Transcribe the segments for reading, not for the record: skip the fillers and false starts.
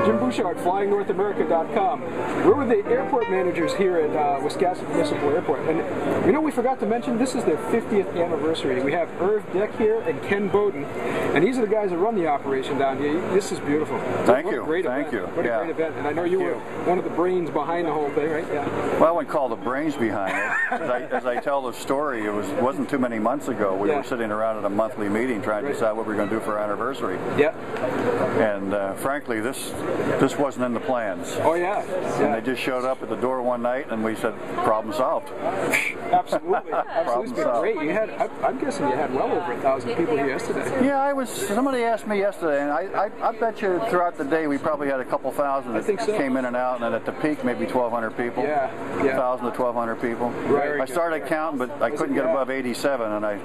Jim Bouchard, flyingnorthamerica.com. We're with the airport managers here at Wiscasset Municipal Airport. And you know, we forgot to mention, this is their 50th anniversary. We have Irv Deck here and Ken Boudin. And these are the guys that run the operation down here. This is beautiful. Thank you. What a great event. And I know you were one of the brains behind the whole thing, right? Yeah. Well, I wouldn't call the brains behind it. As I tell the story, it wasn't too many months ago. We were sitting around at a monthly meeting trying to decide what we were going to do for our anniversary. Yeah. And frankly, this wasn't in the plans. Oh yeah. And they just showed up at the door one night, and we said, "Problem solved." Absolutely. Absolutely. It's been great. You had, I'm guessing you had well over 1,000 people here yesterday. Yeah, somebody asked me yesterday, and I bet you throughout the day we probably had a couple thousand that came in and out, and then at the peak maybe 1,200 people. Yeah. 1,000 to 1,200 people. Right. I started counting, but I couldn't get above 87, and I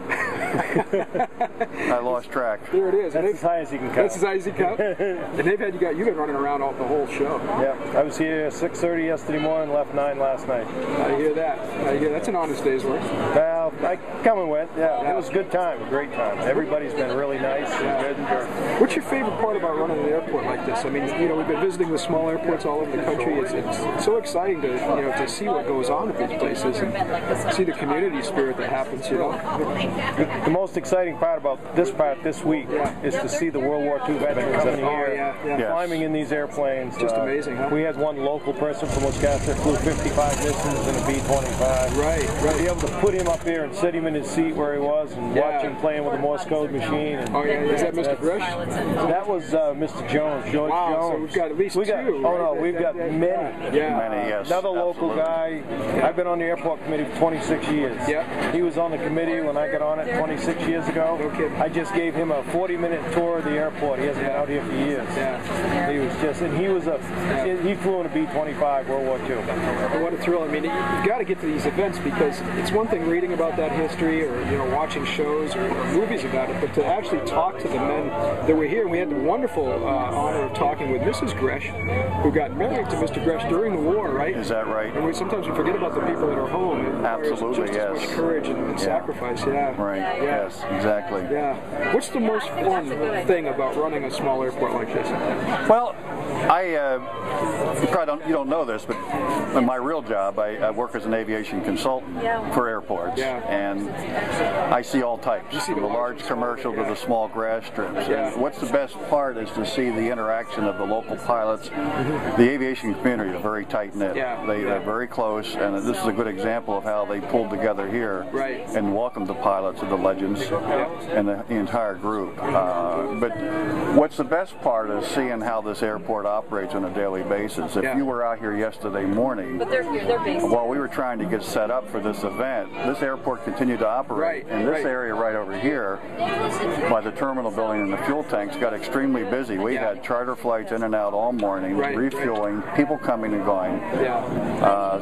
lost track. There it is. That's as high as you can count. That's as high as you count. And you've been running around all the whole show. Yeah, I was here 6:30 yesterday morning, left 9 last night. I hear that. That's an honest day's work. Well, I come and went. Yeah, it was a good time, a great time. Everybody's been really nice and good. What's your favorite part about running an airport like this? I mean, you know, we've been visiting the small airports all over the country. It's so exciting to to see what goes on at these places and see the community spirit that happens. You know, the most exciting part about this week is to see the World War II veterans in here climbing in these airplanes. Just amazing, huh? We had one local person from Wiscasset flew 55 missions in a B-25. Right. To be able to put him up here and sit him in his seat where he was and watch him playing with a Morse code machine. And is that Mr. Gresh? That was Mr. Jones, George Jones. So we've got at least two. Oh no, we've got many. Many, yes. Another local guy. I've been on the airport committee for 26 years. Yeah. He was on the committee when I got on it 26 years ago. No kidding. I just gave him a 40-minute tour of the airport. He hasn't been out here for years. Yeah. He was just, and he flew in a B-25 World War II. What a thrill. I mean, you've got to get to these events because it's one thing reading about that history or, watching shows or movies about it, but to actually talk to the men that were here. And we had the wonderful honor of talking with Mrs. Gresh, who got married to Mr. Gresh during the war, right? Is that right? And sometimes we forget about the people that are home. And absolutely, just as much courage and sacrifice, Right, yes, exactly. Yeah. What's the most fun thing about running a small airport like this? Well, you don't know this, but in my real job, I work as an aviation consultant for airports, and I see all types, from the large commercial to the small grass strips. And what's the best part is to see the interaction of the local pilots. The aviation community is very tight-knit. They're very close, and this is a good example of how they pulled together here and welcomed the pilots and the legends and the entire group. But what's the best part is seeing how this airport operates on a daily basis. If you were out here yesterday morning, while we were trying to get set up for this event, this airport continued to operate. And this area right over here, by the terminal building and the fuel tanks, got extremely busy. We had charter flights in and out all morning, refueling, people coming and going.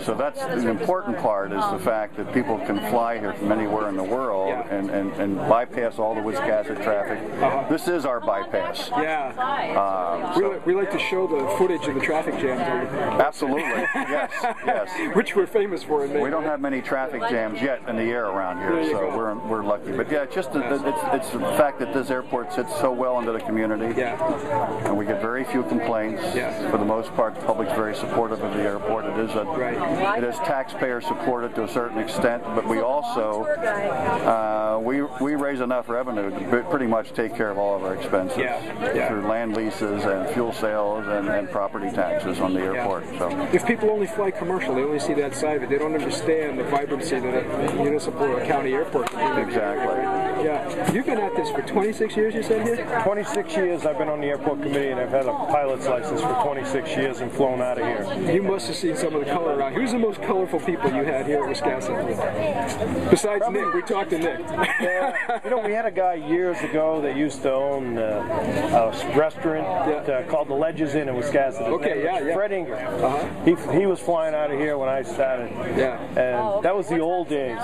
So that's the important part, is the fact that people can fly here from anywhere in the world and bypass all the Wiscasset traffic. This is our bypass. We like to show the footage of the traffic jams. Absolutely, yes. Which we're famous for in Maine. We don't have many traffic jams yet in the air around here, so we're lucky. But it's the fact that this airport sits so well into the community, and we get very few complaints. For the most part, the public's very supportive of the airport. It is taxpayer supported to a certain extent, but we also we raise enough revenue to pretty much take care of all of our expenses through land leases and fuel sales and property taxes on the airport. So if people only fly commercial, they only see that side of it. They don't understand the vibrancy that a municipal or county airport can do. Exactly. You've been at this for 26 years, you said here? 26 years I've been on the airport committee, and I've had a pilot's license for 26 years and flown out of here. You must have seen some of the color around. Who's the most colorful people you had here at Wiscasset? Besides Nick, we talked to Nick. We had a guy years ago that used to own a restaurant called the Ledges Inn in Wiscasset. Fred Inger. He was flying out of here when I started. And that was the old days,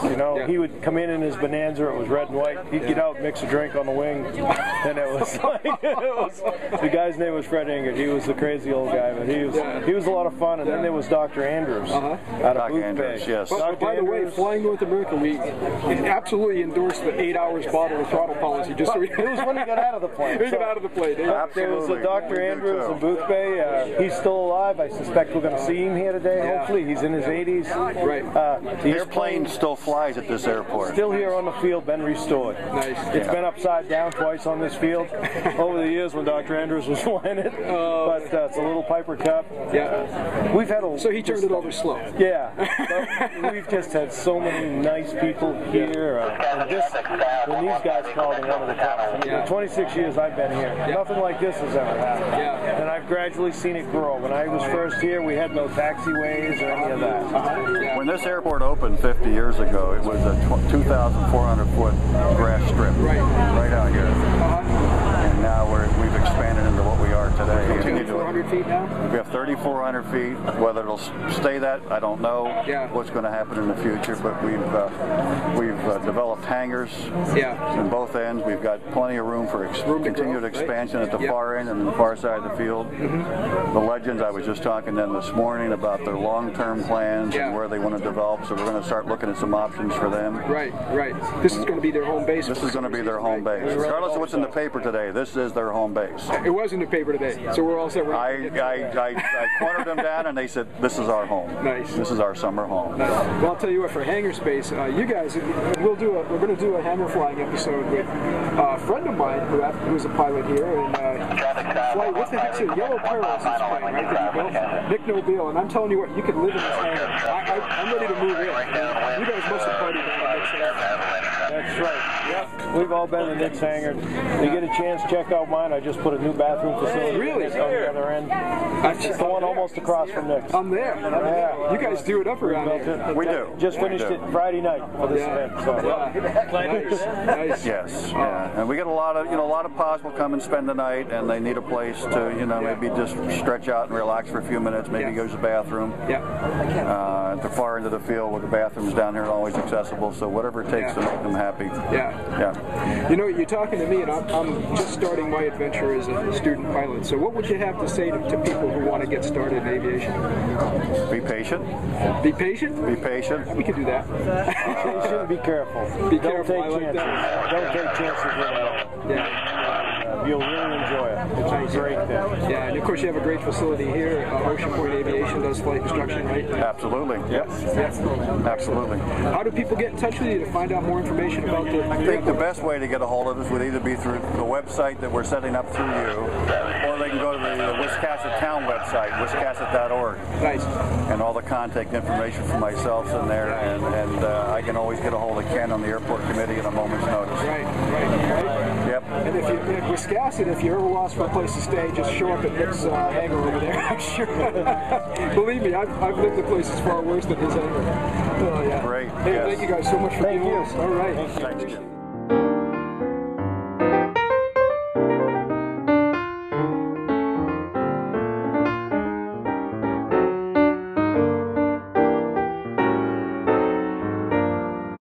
He would come in his Bonanza, it was red and white. He'd get out, mix a drink on the wing, and it was like, the guy's name was Fred Inger. He was a crazy old guy, but he was a lot of fun. And then there was Dr. Andrews out of Boudin. By the way, Flying North America, we absolutely endorsed the 8 hours bottle of throttle policy. It was when he got out of the plane. He got out of the plane. There was a Dr. Andrews and Booth birthday. He's still alive. I suspect we're going to see him here today. Hopefully, he's in his 80s. Right. The airplane still flies at this airport. Still here on the field, been restored. Nice. It's been upside down twice on this field over the years when Dr. Andrews was flying it. But it's a little Piper Cup. Yeah. We've had a. So he turned it over slow. Yeah. But we've just had so many nice people here. And when these guys called in one of the cups. In the 26 years I've been here, nothing like this has ever happened. And I've gradually seen it grow. When I was first here, we had no taxiways or any of that. When this airport opened 50 years ago, it was a 2,400-foot grass strip right out here. And now we've expanded into what we are today. 3,400 feet now? We have 3,400 feet. Whether it'll stay that, I don't know. What's going to happen in the future, but we've developed hangars on both ends. We've got plenty of room for continued expansion at the far end and the far side of the field. The Legends, I was just talking to them this morning about their long-term plans and where they want to develop, so we're going to start looking at some options for them. Right. This is going to be their home base. This is going to be their home base. Regardless of what's in the paper today, this is their home base. It was in the paper today, so we're all set. I cornered them down, and they said, "This is our home. Nice. This is our summer home." Nice. Well, I'll tell you what. For hangar space, you guys, we're going to do a hangar flying episode with a friend of mine who's a pilot here, and what the heck's it? Yellow Perils is plane, right? That you built? Nick Nobile, and I'm telling you what, you could live in this hangar. I'm ready to move in. You guys must have partied down Nick's hangar. That's right. Yep. We've all been in Nick's hangar. You get a chance, check out mine. I just put a new bathroom facility on the other end. It's the one almost across from Nick's. I'm there. You guys do it up around here. We do. Just finished it Friday night for this event. So. Nice. Yes. And we get a lot of pilots will come and spend the night, and they need a place to, maybe just stretch out and relax for a few minutes. Maybe go to the bathroom. At the far end of the field, where the bathrooms down here are always accessible. So whatever it takes to make them happy. You're talking to me, and I'm just starting my adventure as a student pilot. So what would you have to say to people who want to get started in aviation? Be patient. Be patient? Be patient. We can do that. Be patient, be careful. Be Don't careful. take chances. Don't take chances. You'll really enjoy it. It's a great thing. Yeah, and of course you have a great facility here. Ocean Point Aviation does flight instruction, right? Absolutely. Yes. Absolutely. How do people get in touch with you to find out more information about the I think the best way to get a hold of us would either be through the website that we're setting up through you, or they can go to the Wiscasset town website, wiscasset.org. Nice. And all the contact information for myself's in there, and I can always get a hold of Ken on the airport committee at a moment's notice. Right. Yep. And if you're in Wiscasset, if you're ever lost for a place to stay, just show up at Nick's hangar over there. I'm sure. Believe me, I've lived in places far worse than his hangar. Great. Hey, thank you guys so much for being with us. All right. Thanks.